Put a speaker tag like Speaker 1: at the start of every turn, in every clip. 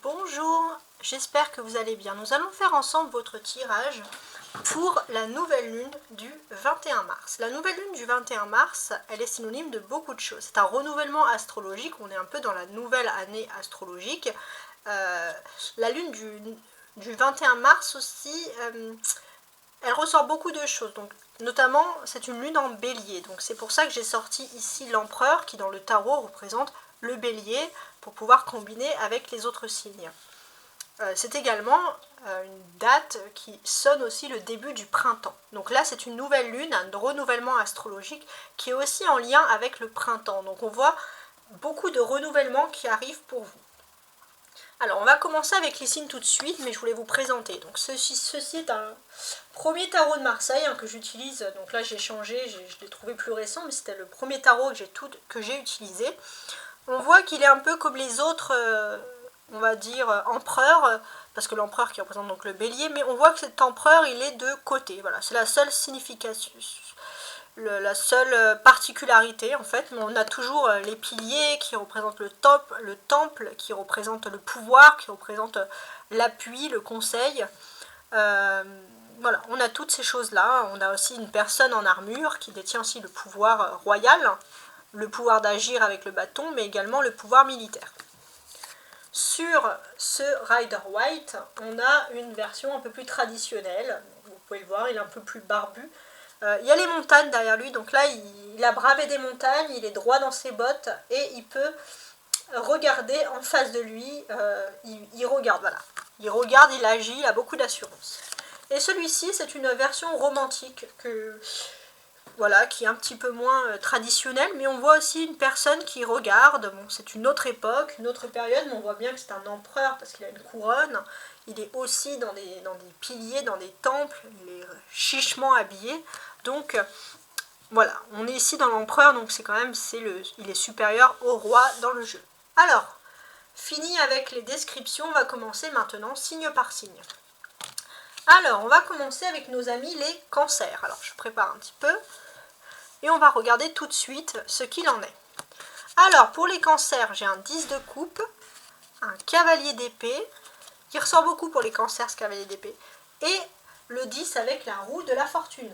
Speaker 1: Bonjour, j'espère que vous allez bien. Nous allons faire ensemble votre tirage pour la nouvelle lune du 21 mars. La nouvelle lune du 21 mars, elle est synonyme de beaucoup de choses. C'est un renouvellement astrologique, on est un peu dans la nouvelle année astrologique. La lune du 21 mars aussi, elle ressort beaucoup de choses. Donc, notamment, c'est une lune en bélier. Donc c'est pour ça que j'ai sorti ici l'empereur qui dans le tarot représente le bélier pour pouvoir combiner avec les autres signes. C'est également une date qui sonne aussi le début du printemps. Donc là, c'est une nouvelle lune, un renouvellement astrologique qui est aussi en lien avec le printemps. Donc on voit beaucoup de renouvellements qui arrivent pour vous. Alors, on va commencer avec les signes tout de suite, mais je voulais vous présenter. Donc, ceci est un premier tarot de Marseille que j'utilise. Donc là, j'ai changé, je l'ai trouvé plus récent, mais c'était le premier tarot que j'ai utilisé. On voit qu'il est un peu comme les autres, on va dire, empereurs, parce que l'empereur qui représente donc le bélier, mais on voit que cet empereur, il est de côté. Voilà, c'est la seule signification, la seule particularité en fait. On a toujours les piliers qui représentent le temple qui représente le pouvoir, qui représente l'appui, le conseil. Voilà, on a toutes ces choses-là. On a aussi une personne en armure qui détient aussi le pouvoir royal, le pouvoir d'agir avec le bâton, mais également le pouvoir militaire. Sur ce Rider White, on a une version un peu plus traditionnelle. Vous pouvez le voir, il est un peu plus barbu. Il y a les montagnes derrière lui, donc là il a bravé des montagnes, il est droit dans ses bottes et il peut regarder en face de lui, il regarde, voilà. Il regarde, il agit, il a beaucoup d'assurance. Et celui-ci, c'est une version romantique voilà, qui est un petit peu moins traditionnelle, mais on voit aussi une personne qui regarde. Bon, c'est une autre époque, une autre période, mais on voit bien que c'est un empereur parce qu'il a une couronne. Il est aussi dans des piliers, dans des temples, il est chichement habillé. Donc voilà, on est ici dans l'empereur, donc c'est quand même, il est supérieur au roi dans le jeu. Alors, fini avec les descriptions, on va commencer maintenant signe par signe. Alors, on va commencer avec nos amis les cancers. Alors, je prépare un petit peu. Et on va regarder tout de suite ce qu'il en est. Alors, pour les cancers, j'ai un 10 de coupe, un cavalier d'épée, qui ressort beaucoup pour les cancers, ce cavalier d'épée, et le 10 avec la roue de la fortune.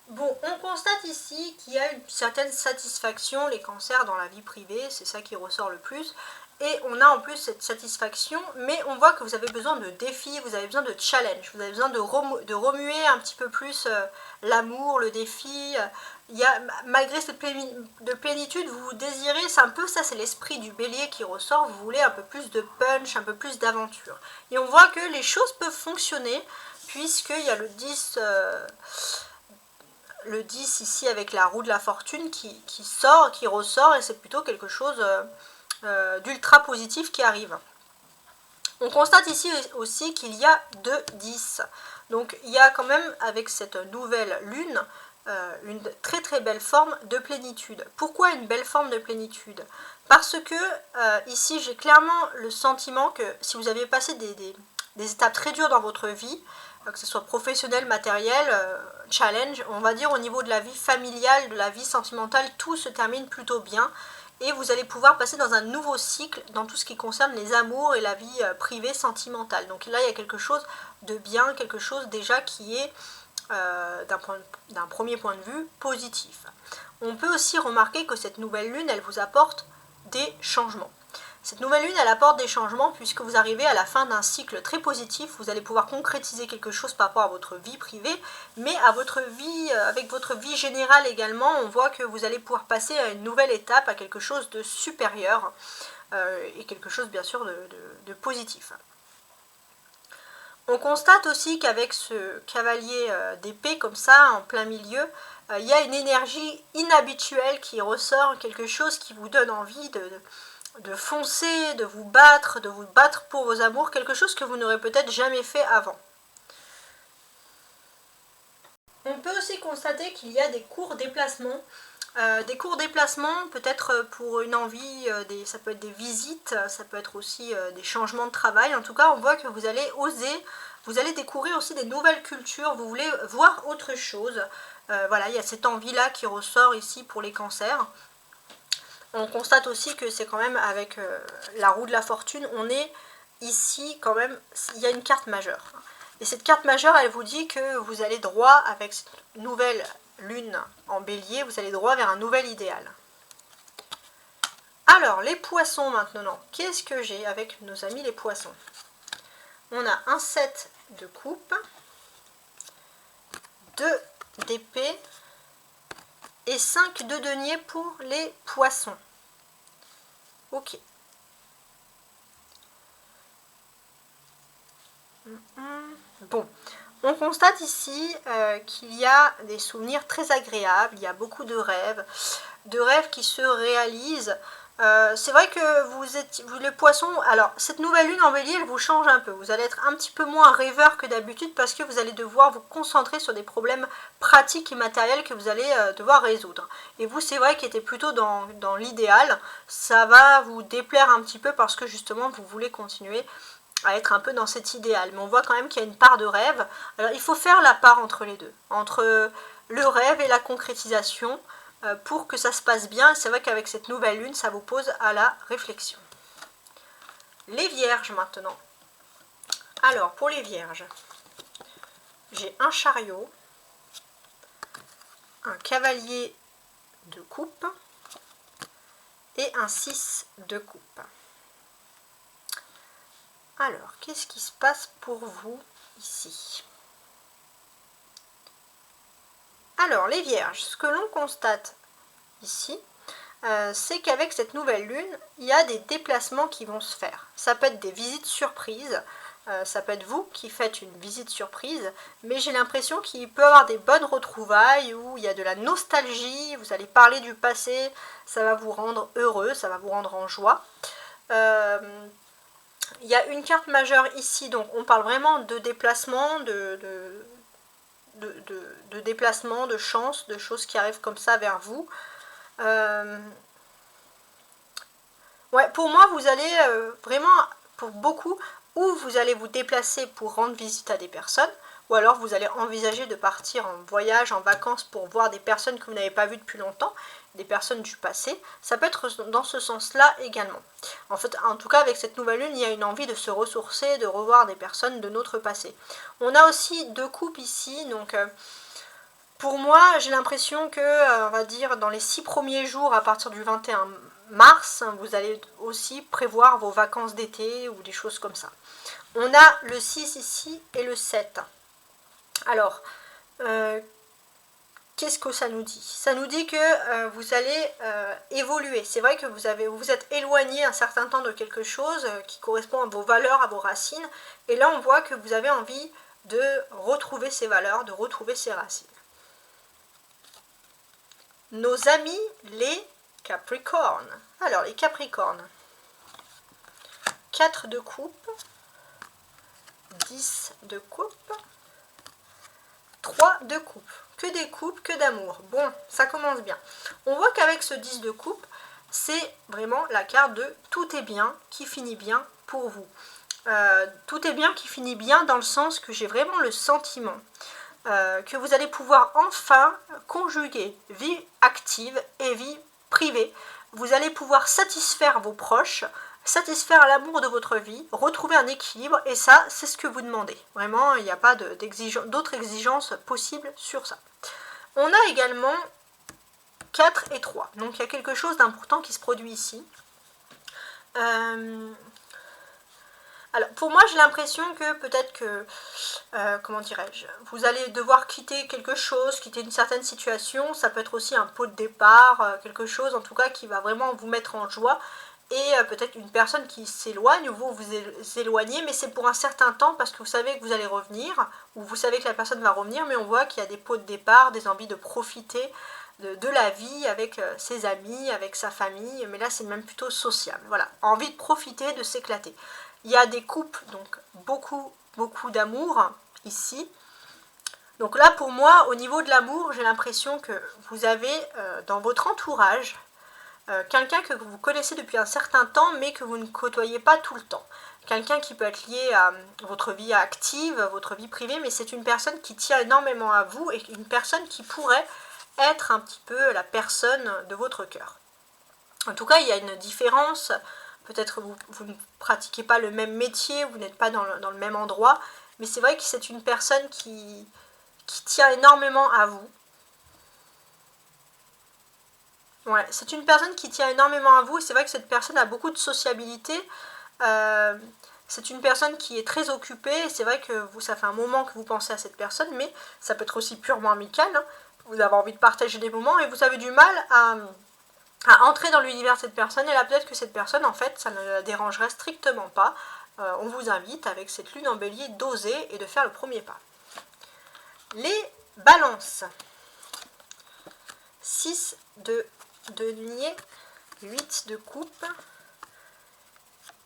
Speaker 1: Bon, on constate ici qu'il y a une certaine satisfaction, les cancers dans la vie privée, c'est ça qui ressort le plus. Et on a en plus cette satisfaction, mais on voit que vous avez besoin de défis, vous avez besoin de challenge, vous avez besoin de remuer un petit peu plus l'amour, le défi. Malgré cette plénitude, vous désirez, c'est un peu ça, c'est l'esprit du bélier qui ressort, vous voulez un peu plus de punch, un peu plus d'aventure. Et on voit que les choses peuvent fonctionner, puisqu'il y a le 10 ici avec la roue de la fortune qui ressort, et c'est plutôt quelque chose d'ultra positif qui arrive. On constate ici aussi qu'il y a 2 10. Donc il y a quand même avec cette nouvelle lune une très très belle forme de plénitude. Pourquoi une belle forme de plénitude? Parce que ici j'ai clairement le sentiment que si vous avez passé des étapes très dures dans votre vie, que ce soit professionnel, matériel, challenge, on va dire au niveau de la vie familiale, de la vie sentimentale, tout se termine plutôt bien. Et vous allez pouvoir passer dans un nouveau cycle dans tout ce qui concerne les amours et la vie privée sentimentale. Donc là, il y a quelque chose de bien, quelque chose déjà qui est, d'un premier point de vue, positif. On peut aussi remarquer que cette nouvelle lune, elle vous apporte des changements. Cette nouvelle lune, elle apporte des changements puisque vous arrivez à la fin d'un cycle très positif. Vous allez pouvoir concrétiser quelque chose par rapport à votre vie privée, mais à votre vie, avec votre vie générale également, on voit que vous allez pouvoir passer à une nouvelle étape, à quelque chose de supérieur et quelque chose bien sûr de positif. On constate aussi qu'avec ce cavalier d'épée comme ça, en plein milieu, il y a une énergie inhabituelle qui ressort, quelque chose qui vous donne envie de foncer, de vous battre pour vos amours, quelque chose que vous n'aurez peut-être jamais fait avant. On peut aussi constater qu'il y a des courts déplacements. Peut-être pour une envie, ça peut être des visites, ça peut être aussi des changements de travail. En tout cas, on voit que vous allez oser, vous allez découvrir aussi des nouvelles cultures, vous voulez voir autre chose. Voilà, il y a cette envie-là qui ressort ici pour les cancers. On constate aussi que c'est quand même avec la roue de la fortune, on est ici quand même, il y a une carte majeure. Et cette carte majeure, elle vous dit que vous allez droit, avec cette nouvelle lune en bélier, vous allez droit vers un nouvel idéal. Alors, les poissons maintenant, qu'est-ce que j'ai avec nos amis les poissons? On a un 7 de coupe, 2 d'épée et 5 de denier pour les poissons. Ok. Bon, on constate ici qu'il y a des souvenirs très agréables, il y a beaucoup de rêves qui se réalisent. C'est vrai que vous les poissons, alors cette nouvelle lune en bélier, elle vous change un peu. Vous allez être un petit peu moins rêveur que d'habitude parce que vous allez devoir vous concentrer sur des problèmes pratiques et matériels que vous allez devoir résoudre. Et vous, c'est vrai qu'il était plutôt dans l'idéal, ça va vous déplaire un petit peu parce que justement vous voulez continuer à être un peu dans cet idéal. Mais on voit quand même qu'il y a une part de rêve. Alors il faut faire la part entre les deux, entre le rêve et la concrétisation, pour que ça se passe bien. C'est vrai qu'avec cette nouvelle lune, ça vous pose à la réflexion. Les vierges maintenant. Alors, pour les vierges, j'ai un chariot, un cavalier de coupe et un 6 de coupe. Alors, qu'est-ce qui se passe pour vous ici? Alors, les vierges, ce que l'on constate ici, c'est qu'avec cette nouvelle lune, il y a des déplacements qui vont se faire. Ça peut être des visites surprises, ça peut être vous qui faites une visite surprise, mais j'ai l'impression qu'il peut y avoir des bonnes retrouvailles où il y a de la nostalgie, vous allez parler du passé, ça va vous rendre heureux, ça va vous rendre en joie. Il y a une carte majeure ici, donc on parle vraiment de déplacement, de déplacement, de chance, de choses qui arrivent comme ça vers vous. Ouais, pour moi, vous allez vraiment, pour beaucoup, ou vous allez vous déplacer pour rendre visite à des personnes, ou alors vous allez envisager de partir en voyage, en vacances pour voir des personnes que vous n'avez pas vues depuis longtemps, des personnes du passé. Ça peut être dans ce sens-là également. En fait, en tout cas, avec cette nouvelle lune, il y a une envie de se ressourcer, de revoir des personnes de notre passé. On a aussi 2 coupes ici, donc pour moi, j'ai l'impression que, on va dire, dans les 6 premiers jours, à partir du 21 mars, vous allez aussi prévoir vos vacances d'été ou des choses comme ça. On a le 6 ici et le 7. Alors, qu'est-ce que ça nous dit? Ça nous dit que vous allez évoluer. C'est vrai que vous êtes éloigné un certain temps de quelque chose qui correspond à vos valeurs, à vos racines. Et là, on voit que vous avez envie de retrouver ces valeurs, de retrouver ces racines. Nos amis, les Capricornes. Alors, les Capricornes. 4 de coupe, 10 de coupe, 3 de coupe. Que des coupes, que d'amour. Bon, ça commence bien. On voit qu'avec ce 10 de coupe, c'est vraiment la carte de tout est bien, qui finit bien pour vous. Tout est bien qui finit bien dans le sens que j'ai vraiment le sentiment que vous allez pouvoir enfin conjuguer vie active et vie privée. Vous allez pouvoir satisfaire vos proches, satisfaire l'amour de votre vie, retrouver un équilibre, et ça, c'est ce que vous demandez. Vraiment, il n'y a pas d'autres exigences possibles sur ça. On a également 4 et 3. Donc il y a quelque chose d'important qui se produit ici. Alors, pour moi, j'ai l'impression que peut-être que, comment dirais-je, vous allez devoir quitter quelque chose, quitter une certaine situation. Ça peut être aussi un pot de départ, quelque chose en tout cas qui va vraiment vous mettre en joie. Et peut-être une personne qui s'éloigne, ou vous vous éloignez, mais c'est pour un certain temps parce que vous savez que vous allez revenir, ou vous savez que la personne va revenir, mais on voit qu'il y a des pots de départ, des envies de profiter de la vie avec ses amis, avec sa famille, mais là c'est même plutôt sociable. Voilà, envie de profiter, de s'éclater. Il y a des couples, donc beaucoup d'amour ici. Donc là, pour moi, au niveau de l'amour, j'ai l'impression que vous avez dans votre entourage quelqu'un que vous connaissez depuis un certain temps, mais que vous ne côtoyez pas tout le temps. Quelqu'un qui peut être lié à votre vie active, votre vie privée, mais c'est une personne qui tient énormément à vous et une personne qui pourrait être un petit peu la personne de votre cœur. En tout cas, il y a une différence. Peut-être vous ne pratiquez pas le même métier, vous n'êtes pas dans le même endroit, mais c'est vrai que c'est une personne qui tient énormément à vous. Ouais, c'est une personne qui tient énormément à vous, et c'est vrai que cette personne a beaucoup de sociabilité. C'est une personne qui est très occupée, et c'est vrai que vous, ça fait un moment que vous pensez à cette personne, mais ça peut être aussi purement amical, hein. Vous avez envie de partager des moments, et vous avez du mal à entrer dans l'univers de cette personne, et là peut-être que cette personne, en fait, ça ne la dérangerait strictement pas. On vous invite, avec cette lune en bélier, d'oser et de faire le premier pas. Les balances. 6 de denier, 8 de coupe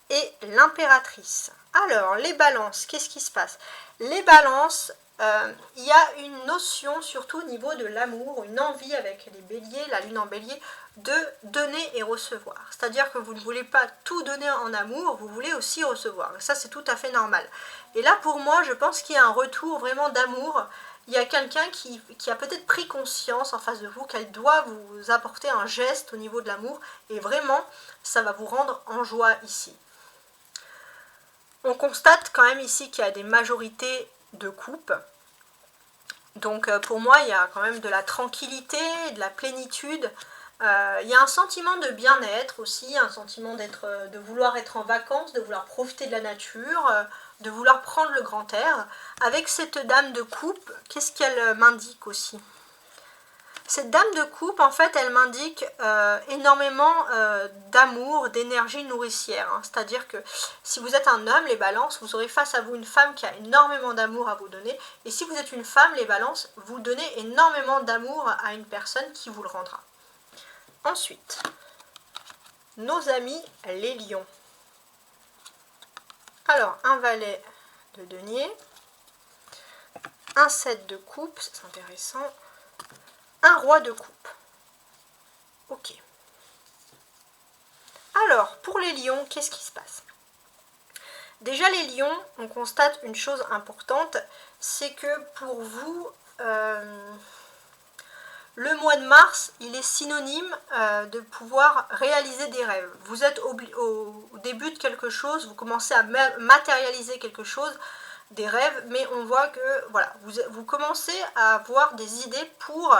Speaker 1: et l'impératrice. Alors, les balances, qu'est-ce qui se passe? Les balances, il y a une notion, surtout au niveau de l'amour, une envie avec les béliers, la lune en bélier, de donner et recevoir. C'est-à-dire que vous ne voulez pas tout donner en amour, vous voulez aussi recevoir. Et ça, c'est tout à fait normal. Et là, pour moi, je pense qu'il y a un retour vraiment d'amour. Il y a quelqu'un qui a peut-être pris conscience en face de vous qu'elle doit vous apporter un geste au niveau de l'amour. Et vraiment, ça va vous rendre en joie ici. On constate quand même ici qu'il y a des majorités de coupes. Donc pour moi, il y a quand même de la tranquillité, de la plénitude. Il y a un sentiment de bien-être aussi, un sentiment de vouloir être en vacances, de vouloir profiter de la nature, de vouloir prendre le grand air. Avec cette dame de coupe, qu'est-ce qu'elle m'indique aussi? Cette dame de coupe, en fait, elle m'indique énormément d'amour, d'énergie nourricière. Hein. C'est-à-dire que si vous êtes un homme, les balances, vous aurez face à vous une femme qui a énormément d'amour à vous donner. Et si vous êtes une femme, les balances, vous donnez énormément d'amour à une personne qui vous le rendra. Ensuite, nos amis les lions. Alors, un valet de denier, un 7 de coupe, c'est intéressant, un roi de coupe. Ok. Alors, pour les lions, qu'est-ce qui se passe? Déjà, les lions, on constate une chose importante, c'est que pour vous, le mois de mars, il est synonyme de pouvoir réaliser des rêves. Vous êtes au début de quelque chose, vous commencez à matérialiser quelque chose, des rêves, mais on voit que voilà, vous commencez à avoir des idées pour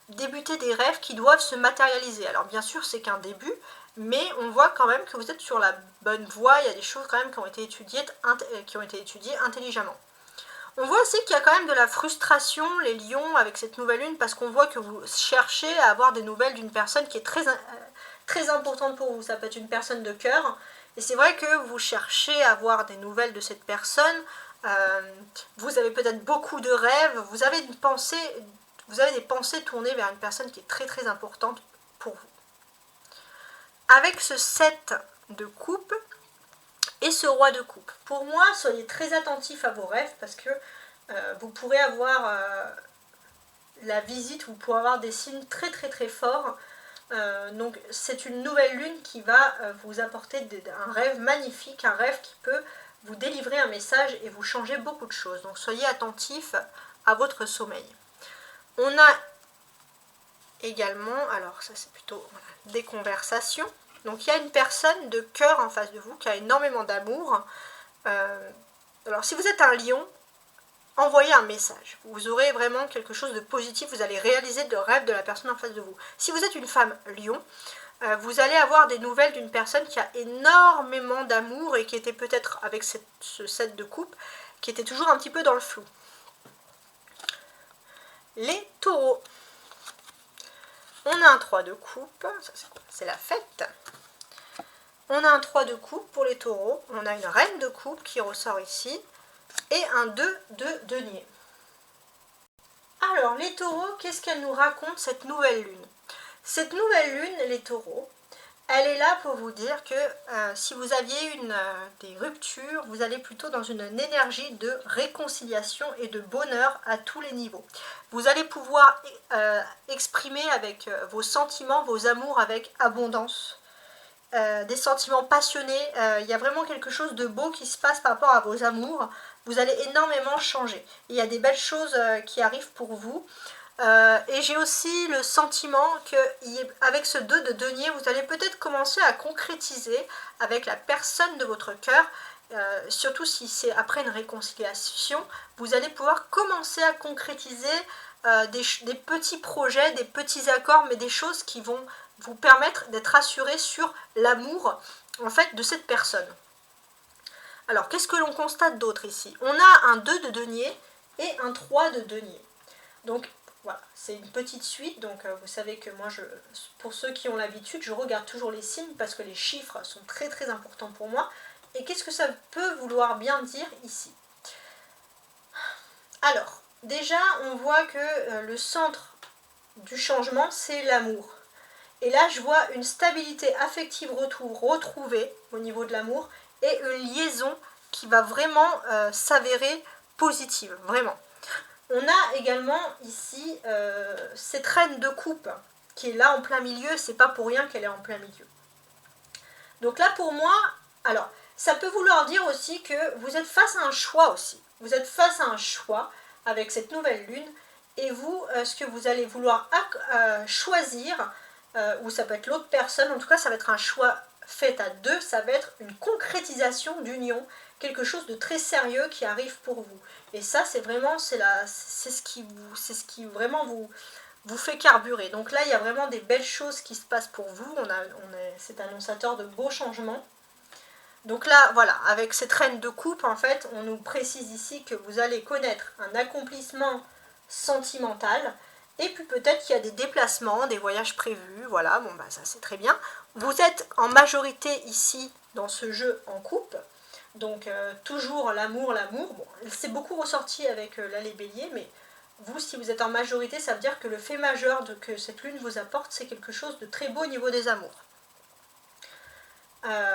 Speaker 1: débuter des rêves qui doivent se matérialiser. Alors bien sûr, c'est qu'un début, mais on voit quand même que vous êtes sur la bonne voie, il y a des choses quand même qui ont été étudiées intelligemment. On voit aussi qu'il y a quand même de la frustration, les lions, avec cette nouvelle lune, parce qu'on voit que vous cherchez à avoir des nouvelles d'une personne qui est très importante pour vous. Ça peut être une personne de cœur, et c'est vrai que vous cherchez à avoir des nouvelles de cette personne. Vous avez peut-être beaucoup de rêves, vous avez des pensées tournées vers une personne qui est très importante pour vous. Avec ce 7 de coupe et ce roi de coupe, pour moi, soyez très attentifs à vos rêves, parce que vous pourrez avoir la visite, vous pourrez avoir des signes très forts. Donc c'est une nouvelle lune qui va vous apporter un rêve magnifique, un rêve qui peut vous délivrer un message et vous changer beaucoup de choses. Donc soyez attentifs à votre sommeil. On a également, alors ça c'est plutôt des conversations. Donc il y a une personne de cœur en face de vous qui a énormément d'amour. Alors si vous êtes un lion, envoyez un message. Vous aurez vraiment quelque chose de positif, vous allez réaliser le rêve de la personne en face de vous. Si vous êtes une femme lion, vous allez avoir des nouvelles d'une personne qui a énormément d'amour et qui était peut-être avec ce 7 de coupe, qui était toujours un petit peu dans le flou. Les taureaux. On a un 3 de coupe, c'est la fête. On a un 3 de coupe pour les taureaux, on a une reine de coupe qui ressort ici, et un 2 de denier. Alors, les taureaux, qu'est-ce qu'elle nous raconte, cette nouvelle lune? Cette nouvelle lune, les taureaux, elle est là pour vous dire que si vous aviez des ruptures, vous allez plutôt dans une énergie de réconciliation et de bonheur à tous les niveaux. Vous allez pouvoir exprimer avec vos sentiments, vos amours avec abondance. Des sentiments passionnés, il y a vraiment quelque chose de beau qui se passe par rapport à vos amours. Vous allez énormément changer. Il y a des belles choses qui arrivent pour vous. Et j'ai aussi le sentiment qu'avec ce 2 de denier, vous allez peut-être commencer à concrétiser avec la personne de votre cœur, surtout si c'est après une réconciliation, vous allez pouvoir commencer à concrétiser des petits projets, des petits accords, mais des choses qui vont vous permettre d'être assuré sur l'amour en fait de cette personne. Alors, qu'est-ce que l'on constate d'autre ici? On a un 2 de denier et un 3 de denier. Donc, voilà, c'est une petite suite. Donc, vous savez que moi, pour ceux qui ont l'habitude, je regarde toujours les signes parce que les chiffres sont très très importants pour moi. Et qu'est-ce que ça peut vouloir bien dire ici? Alors, déjà, on voit que le centre du changement, c'est l'amour. Et là, je vois une stabilité affective retrouvée au niveau de l'amour et une liaison qui va vraiment s'avérer positive, vraiment. On a également ici cette reine de coupe qui est là en plein milieu, c'est pas pour rien qu'elle est en plein milieu. Donc là pour moi, alors ça peut vouloir dire aussi que vous êtes face à un choix aussi. Vous êtes face à un choix avec cette nouvelle lune et vous, ce que vous allez vouloir choisir, ou ça peut être l'autre personne, en tout cas ça va être un choix fait à deux, ça va être une concrétisation d'union, quelque chose de très sérieux qui arrive pour vous. Et ça c'est vraiment, c'est ce qui vraiment vous fait carburer. Donc là il y a vraiment des belles choses qui se passent pour vous, c'est annonçateur de beaux changements. Donc là, voilà, avec cette reine de coupe, en fait, on nous précise ici que vous allez connaître un accomplissement sentimental, et puis peut-être qu'il y a des déplacements, des voyages prévus, voilà, bon bah ça c'est très bien. Vous êtes en majorité ici, dans ce jeu en coupe, donc toujours l'amour, bon, c'est beaucoup ressorti avec l'allée bélier, mais vous, si vous êtes en majorité, ça veut dire que le fait majeur que cette lune vous apporte, c'est quelque chose de très beau au niveau des amours.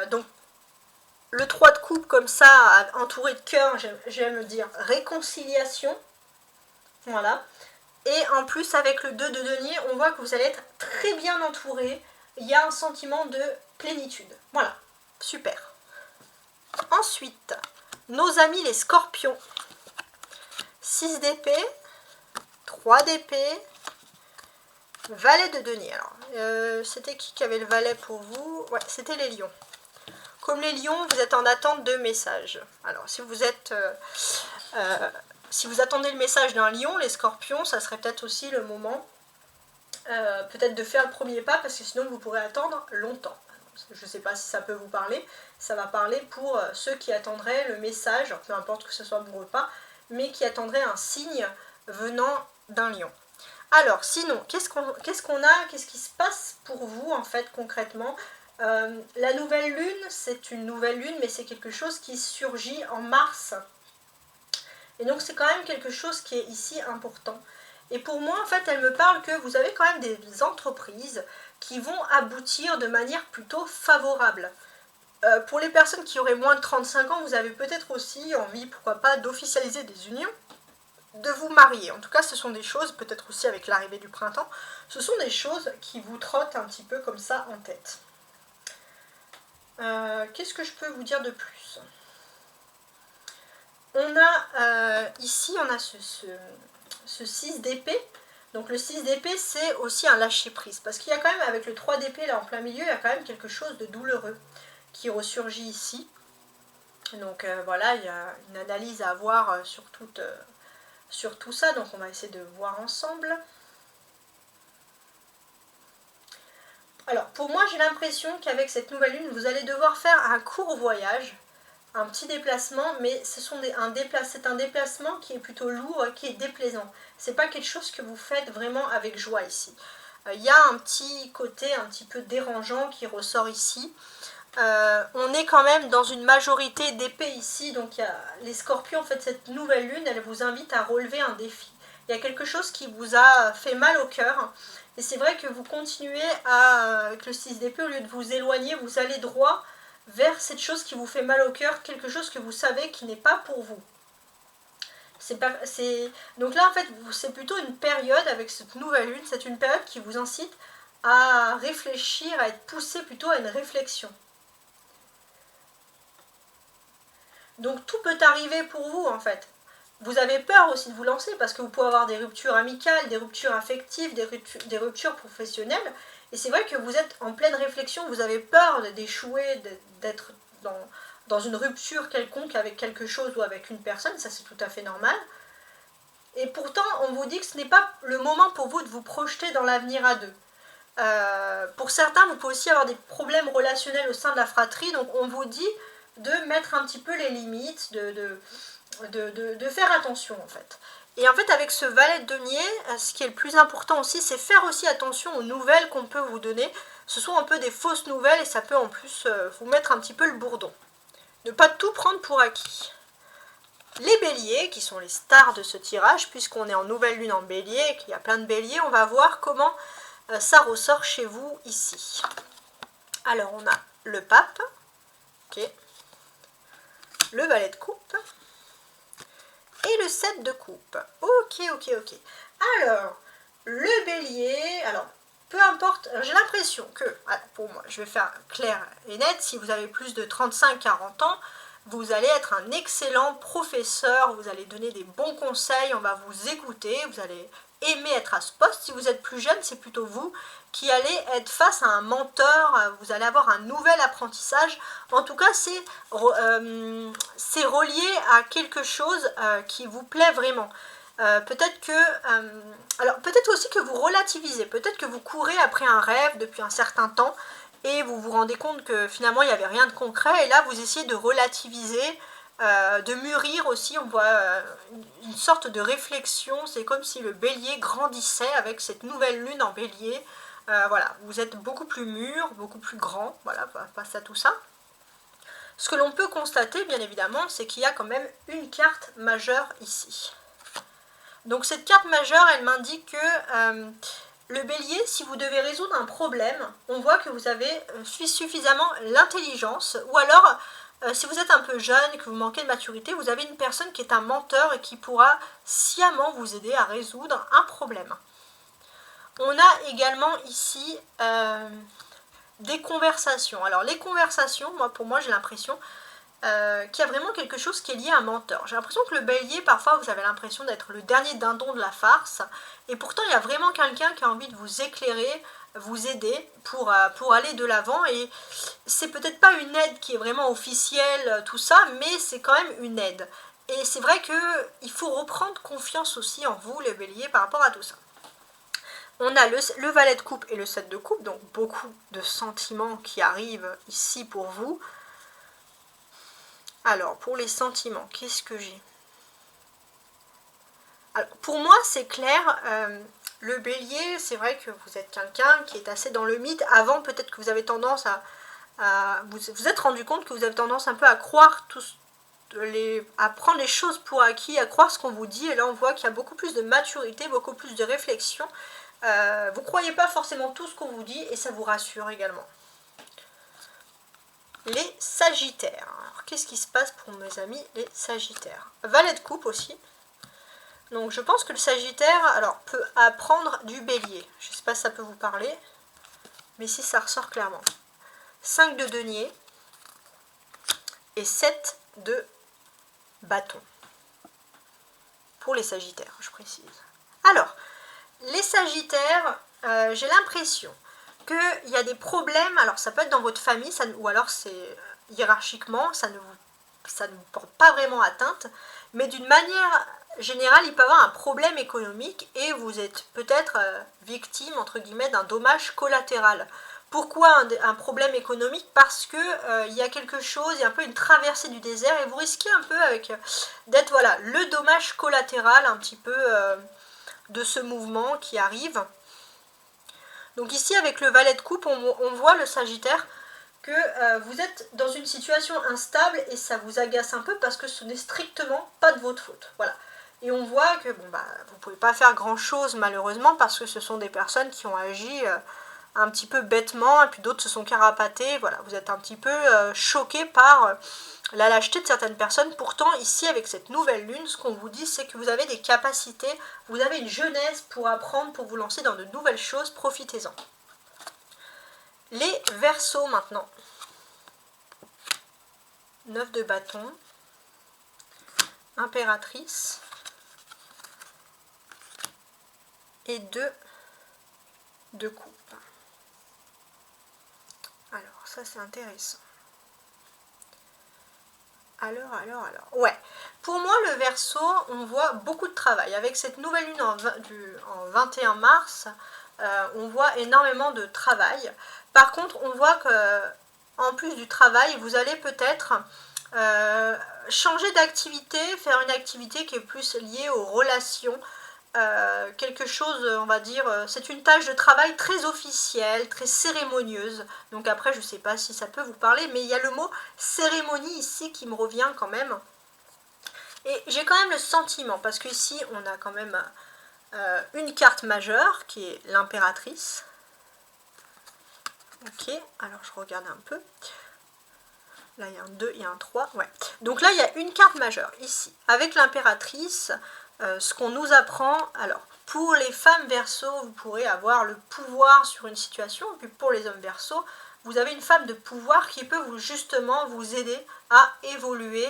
Speaker 1: Donc, le 3 de coupe comme ça, entouré de cœur, j'aime dire réconciliation. Voilà. Et en plus, avec le 2 de denier, on voit que vous allez être très bien entouré. Il y a un sentiment de plénitude. Voilà. Super. Ensuite, nos amis les scorpions. 6 d'épée, 3 d'épée, valet de denier. Alors, c'était qui avait le valet pour vous? Ouais, c'était les lions. Comme les lions, vous êtes en attente de messages. Alors, si vous attendez le message d'un lion, les scorpions, ça serait peut-être aussi le moment peut-être de faire le premier pas, parce que sinon vous pourrez attendre longtemps. Je ne sais pas si ça peut vous parler. Ça va parler pour ceux qui attendraient le message, peu importe que ce soit bon ou pas, mais qui attendraient un signe venant d'un lion. Alors, sinon, qu'est-ce qu'on a? Qu'est-ce qui se passe pour vous, en fait, concrètement? La nouvelle lune, c'est une nouvelle lune, mais c'est quelque chose qui surgit en mars. Et donc c'est quand même quelque chose qui est ici important. Et pour moi, en fait, elle me parle que vous avez quand même des entreprises qui vont aboutir de manière plutôt favorable. Pour les personnes qui auraient moins de 35 ans, vous avez peut-être aussi envie, pourquoi pas, d'officialiser des unions, de vous marier. En tout cas, ce sont des choses, peut-être aussi avec l'arrivée du printemps, ce sont des choses qui vous trottent un petit peu comme ça en tête. Qu'est-ce que je peux vous dire de plus? On a ici, on a ce 6 d'épée. Donc le 6 d'épée, c'est aussi un lâcher-prise. Parce qu'il y a quand même, avec le 3 d'épée là en plein milieu, il y a quand même quelque chose de douloureux qui ressurgit ici. Donc voilà, il y a une analyse à avoir sur tout ça. Donc on va essayer de voir ensemble. Alors pour moi, j'ai l'impression qu'avec cette nouvelle lune, vous allez devoir faire un court voyage, un petit déplacement, mais c'est un déplacement qui est plutôt lourd, qui est déplaisant. C'est pas quelque chose que vous faites vraiment avec joie ici. Il y a un petit côté un petit peu dérangeant qui ressort ici. On est quand même dans une majorité d'épées ici, donc il y a les scorpions, en fait cette nouvelle lune, elle vous invite à relever un défi. Il y a quelque chose qui vous a fait mal au cœur, et c'est vrai que vous continuez avec le 6 d'épée, au lieu de vous éloigner, vous allez droit vers cette chose qui vous fait mal au cœur, quelque chose que vous savez qui n'est pas pour vous. Donc là, en fait, c'est plutôt une période, avec cette nouvelle lune, c'est une période qui vous incite à réfléchir, à être poussé plutôt à une réflexion. Donc tout peut arriver pour vous, en fait. vous avez peur aussi de vous lancer parce que vous pouvez avoir des ruptures amicales, des ruptures affectives, des ruptures professionnelles. Et c'est vrai que vous êtes en pleine réflexion, vous avez peur d'échouer, d'être dans une rupture quelconque avec quelque chose ou avec une personne, ça c'est tout à fait normal. Et pourtant, on vous dit que ce n'est pas le moment pour vous de vous projeter dans l'avenir à deux. Pour certains, vous pouvez aussi avoir des problèmes relationnels au sein de la fratrie, donc on vous dit de mettre un petit peu les limites, de faire attention en fait. Et en fait, avec ce valet de denier, ce qui est le plus important aussi, c'est faire aussi attention aux nouvelles qu'on peut vous donner. Ce sont un peu des fausses nouvelles et ça peut en plus vous mettre un petit peu le bourdon. Ne pas tout prendre pour acquis. Les béliers, qui sont les stars de ce tirage, puisqu'on est en nouvelle lune en bélier et qu'il y a plein de béliers, on va voir comment ça ressort chez vous ici. Alors, on a le pape, okay, le valet de coupe et le 7 de coupe. Ok. Alors, le bélier, alors, peu importe, j'ai l'impression que, pour moi, je vais faire clair et net, si vous avez plus de 35-40 ans, vous allez être un excellent professeur, vous allez donner des bons conseils, on va vous écouter, vous allez aimer être à ce poste. Si vous êtes plus jeune, c'est plutôt vous qui allez être face à un mentor, vous allez avoir un nouvel apprentissage. En tout cas, c'est relié à quelque chose qui vous plaît vraiment. Peut-être aussi que vous relativisez, peut-être que vous courez après un rêve depuis un certain temps, et vous vous rendez compte que finalement il n'y avait rien de concret, et là vous essayez de relativiser, de mûrir aussi, on voit une sorte de réflexion, c'est comme si le bélier grandissait avec cette nouvelle lune en bélier, voilà, vous êtes beaucoup plus mûr, beaucoup plus grand, voilà, face à tout ça. Ce que l'on peut constater bien évidemment, c'est qu'il y a quand même une carte majeure ici. Donc cette carte majeure, elle m'indique que le bélier, si vous devez résoudre un problème, on voit que vous avez suffisamment l'intelligence, ou alors, si vous êtes un peu jeune, que vous manquez de maturité, vous avez une personne qui est un mentor et qui pourra sciemment vous aider à résoudre un problème. On a également ici des conversations. Alors les conversations, pour moi j'ai l'impression qu'il y a vraiment quelque chose qui est lié à un mentor. J'ai l'impression que le bélier, parfois vous avez l'impression d'être le dernier dindon de la farce, et pourtant il y a vraiment quelqu'un qui a envie de vous éclairer, vous aider pour aller de l'avant, et c'est peut-être pas une aide qui est vraiment officielle, tout ça, mais c'est quand même une aide. Et c'est vrai qu'il faut reprendre confiance aussi en vous, les béliers, par rapport à tout ça. On a le valet de coupe et le 7 de coupe, donc beaucoup de sentiments qui arrivent ici pour vous. Alors, pour les sentiments, qu'est-ce que j'ai? Alors, pour moi, c'est clair, le bélier, c'est vrai que vous êtes quelqu'un qui est assez dans le mythe. Avant, peut-être que vous avez tendance vous êtes rendu compte que vous avez tendance un peu à croire à prendre les choses pour acquis, à croire ce qu'on vous dit. Et là, on voit qu'il y a beaucoup plus de maturité, beaucoup plus de réflexion. Vous ne croyez pas forcément tout ce qu'on vous dit et ça vous rassure également. Les sagittaires. Alors, qu'est-ce qui se passe pour mes amis les sagittaires? Valet de coupe aussi. Donc, je pense que le sagittaire peut apprendre du bélier. Je ne sais pas si ça peut vous parler, mais ici, ça ressort clairement. 5 de denier et 7 de bâton. Pour les sagittaires, je précise. Alors, les sagittaires, j'ai l'impression qu'il y a des problèmes, alors ça peut être dans votre famille, ou alors c'est hiérarchiquement, ça ne vous porte pas vraiment atteinte, mais d'une manière générale, il peut y avoir un problème économique et vous êtes peut-être victime, entre guillemets, d'un dommage collatéral. Pourquoi un problème économique? Parce que il y a quelque chose, il y a un peu une traversée du désert et vous risquez un peu d'être voilà, le dommage collatéral un petit peu de ce mouvement qui arrive. Donc ici, avec le valet de coupe, on voit le sagittaire que vous êtes dans une situation instable et ça vous agace un peu parce que ce n'est strictement pas de votre faute. Voilà. Et on voit que vous ne pouvez pas faire grand-chose malheureusement parce que ce sont des personnes qui ont agi un petit peu bêtement et puis d'autres se sont carapatées. Voilà, vous êtes un petit peu choqué par la lâcheté de certaines personnes. Pourtant, ici, avec cette nouvelle lune, ce qu'on vous dit, c'est que vous avez des capacités, vous avez une jeunesse pour apprendre, pour vous lancer dans de nouvelles choses. Profitez-en. Les Verseaux maintenant. 9 de bâton. Impératrice. et 2 de coupe. Alors, ça c'est intéressant. Alors. Ouais, pour moi le Verseau, on voit beaucoup de travail. Avec cette nouvelle lune en 21 mars, on voit énormément de travail. Par contre, on voit que en plus du travail, vous allez peut-être changer d'activité, faire une activité qui est plus liée aux relations. Quelque chose, on va dire, c'est une tâche de travail très officielle, très cérémonieuse. Donc après, je ne sais pas si ça peut vous parler, mais il y a le mot cérémonie ici qui me revient quand même. Et j'ai quand même le sentiment, parce qu'ici, on a quand même une carte majeure qui est l'impératrice. Ok, alors je regarde un peu. Là, il y a un 2, il y a un 3. Ouais. Donc là, il y a une carte majeure ici. Avec l'impératrice, ce qu'on nous apprend, alors pour les femmes Verseau, vous pourrez avoir le pouvoir sur une situation, puis pour les hommes Verseau, vous avez une femme de pouvoir qui peut justement vous aider à évoluer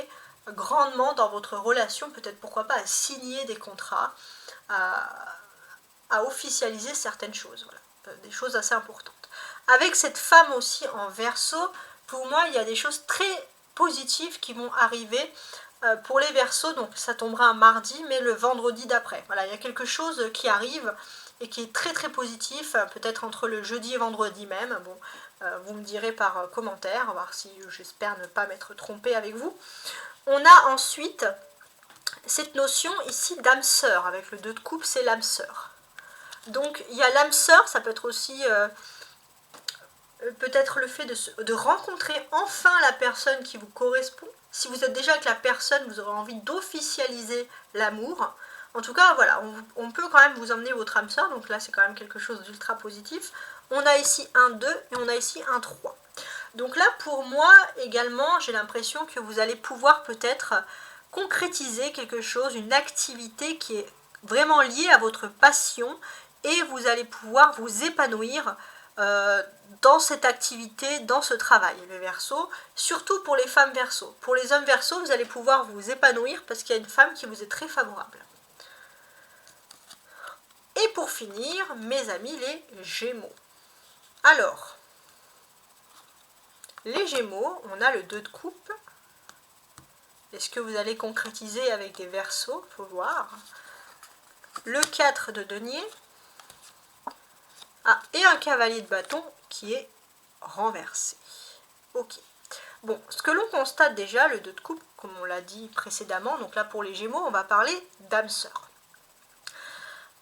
Speaker 1: grandement dans votre relation, peut-être pourquoi pas à signer des contrats, à officialiser certaines choses, voilà, des choses assez importantes. Avec cette femme aussi en Verseau, pour moi il y a des choses très positives qui vont arriver. Pour les Verseaux, donc ça tombera un mardi, mais le vendredi d'après. Voilà, il y a quelque chose qui arrive et qui est très très positif, peut-être entre le jeudi et vendredi même. Bon, vous me direz par commentaire, voir si j'espère ne pas m'être trompée avec vous. On a ensuite cette notion ici d'âme sœur, avec le 2 de coupe, c'est l'âme sœur. Donc il y a l'âme sœur, ça peut être aussi peut-être le fait de rencontrer enfin la personne qui vous correspond. Si vous êtes déjà avec la personne, vous aurez envie d'officialiser l'amour. En tout cas, voilà, on peut quand même vous emmener votre âme sœur, donc là c'est quand même quelque chose d'ultra positif. On a ici un 2 et on a ici un 3. Donc là, pour moi également, j'ai l'impression que vous allez pouvoir peut-être concrétiser quelque chose, une activité qui est vraiment liée à votre passion et vous allez pouvoir vous épanouir dans cette activité, dans ce travail, le Verseau, surtout pour les femmes Verseau. Pour les hommes Verseau, vous allez pouvoir vous épanouir parce qu'il y a une femme qui vous est très favorable. Et pour finir, mes amis, les Gémeaux. Alors, les Gémeaux, on a le 2 de coupe. Est-ce que vous allez concrétiser avec des Verseaux? Il faut voir. Le 4 de denier. Ah, et un cavalier de bâton qui est renversé. Ok. Bon, ce que l'on constate déjà, le 2 de coupe, comme on l'a dit précédemment, donc là pour les Gémeaux, on va parler d'âme sœur.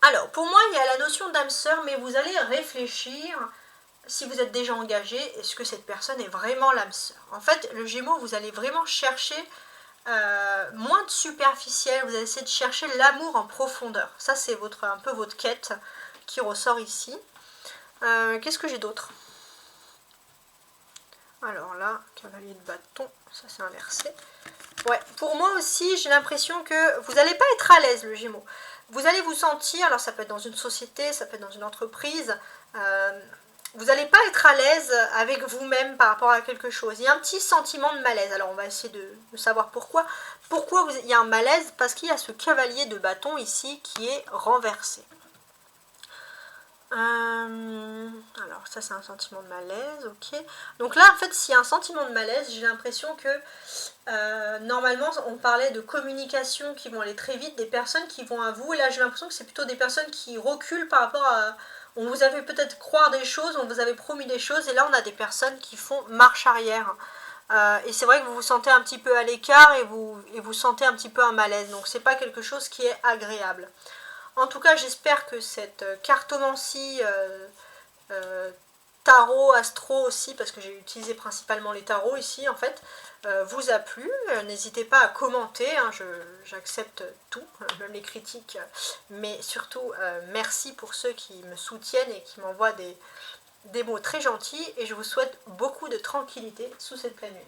Speaker 1: Alors, pour moi, il y a la notion d'âme sœur, mais vous allez réfléchir, si vous êtes déjà engagé, est-ce que cette personne est vraiment l'âme sœur? En fait, le Gémeaux, vous allez vraiment chercher moins de superficiel, vous allez essayer de chercher l'amour en profondeur. Ça, c'est un peu votre quête qui ressort ici. Qu'est-ce que j'ai d'autre? Alors là, cavalier de bâton, ça c'est inversé. Ouais, pour moi aussi, j'ai l'impression que vous n'allez pas être à l'aise, le Gémeaux. Vous allez vous sentir, alors ça peut être dans une société, ça peut être dans une entreprise, vous n'allez pas être à l'aise avec vous-même par rapport à quelque chose. Il y a un petit sentiment de malaise. Alors on va essayer de savoir pourquoi. Pourquoi il y a un malaise? Parce qu'il y a ce cavalier de bâton ici qui est renversé. Alors ça c'est un sentiment de malaise, ok. Donc là en fait s'il y a un sentiment de malaise, j'ai l'impression que normalement on parlait de communication qui vont aller très vite, des personnes qui vont à vous, et là j'ai l'impression que c'est plutôt des personnes qui reculent par rapport à... On vous avait peut-être croire des choses, on vous avait promis des choses, et là on a des personnes qui font marche arrière. Et c'est vrai que vous vous sentez un petit peu à l'écart et vous sentez un petit peu un malaise, donc c'est pas quelque chose qui est agréable. En tout cas, j'espère que cette cartomancie, tarot, astro aussi, parce que j'ai utilisé principalement les tarots ici en fait, vous a plu. N'hésitez pas à commenter, hein, j'accepte tout, même les critiques, mais surtout merci pour ceux qui me soutiennent et qui m'envoient des mots très gentils, et je vous souhaite beaucoup de tranquillité sous cette pleine lune.